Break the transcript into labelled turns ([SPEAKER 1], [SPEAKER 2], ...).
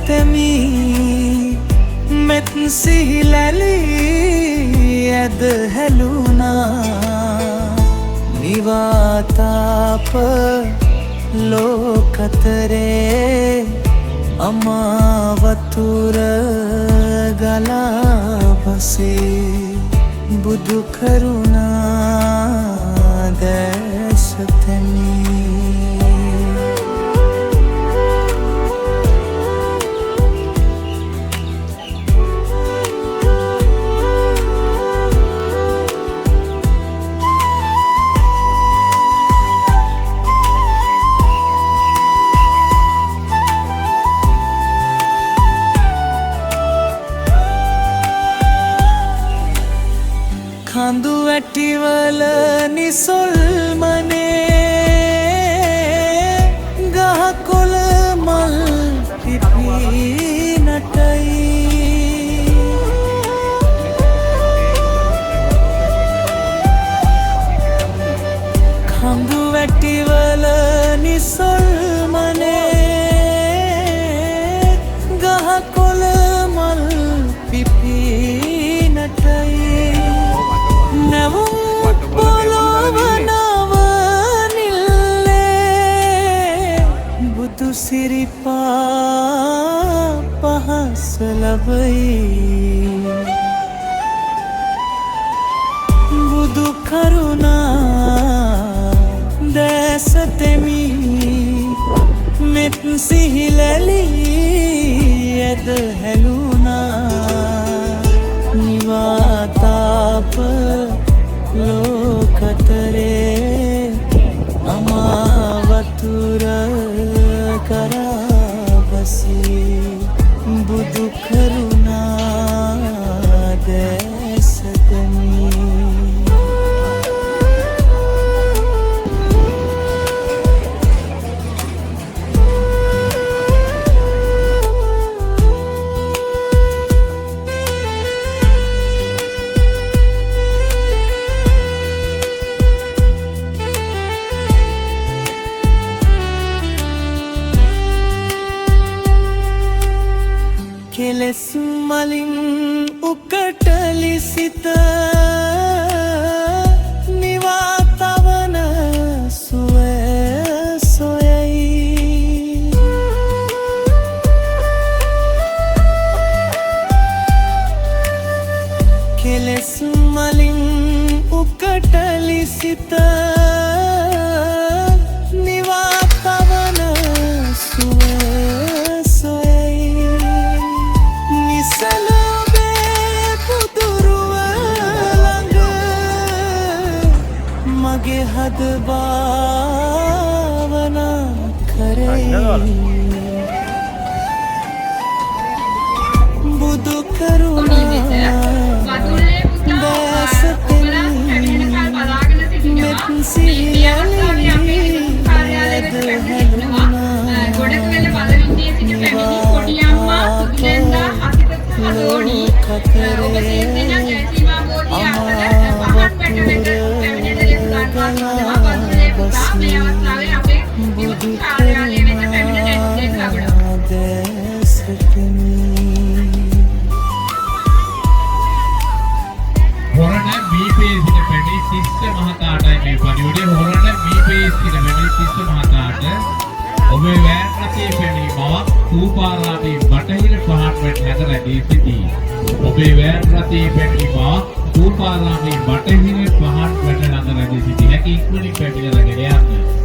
[SPEAKER 1] දැසතෙමි මෙත් සිහිලැලි ඇද හැලුණා නිවාතාප ලෝකතරේ අමාවතුර ගලා බසේ බුදු කරුණා දැසතෙමි කඳු වැටිවල නිසොල්මනේ ගහකොළ මල් පිපී නටයි කඳු වැටිවල නිසොල්මනේ ගහකොළ මල් පිපී නටයි නැවුම් පොළොව නවනිල්ලේ බුදු සිරිපා පහස ලබයි බුදු කරුණා දැසතෙමි මෙත් සිහිලැලි ඇද හැලුණා නිවාතාප ලෝකතරේ අමාවතුර කරා බසී බුදු කරුණා දැසතෙමි කෙලෙස් මලින් උකටලි සිත නිවාතවන සුව සොයයි කෙලෙස් මලින් උකටලි සිත නිවාතවන සුව මගේ හද භාවනා කරේ බුදු කරුණා දැසතෙමි මෙත් සිහිලැලි ඇද හැලුණා ලෝකතරේ බුදු කරුණා දැසතෙමි
[SPEAKER 2] හොරණ බීපීඑස් ඉන පැටි සිස්ස මහතාටයි මේ පරිවර්තනය හොරණ බීපීඑස් ඉන පැටි සිස්ස මහතාට ඔබේ වෑන් රථයේ පැමිණි බවක් ථූපාරාමයේ බටහිර පහන් වැට නැත රැඳී සිටී ඔබේ වෑන් රථයේ පැමිණි බවක් ථූපාරාමයේ බටහිර පහන් වැට ළඟ රැඳී සිටී හැකි ඉක්මනින් පැමිණලා ගෙන යන්න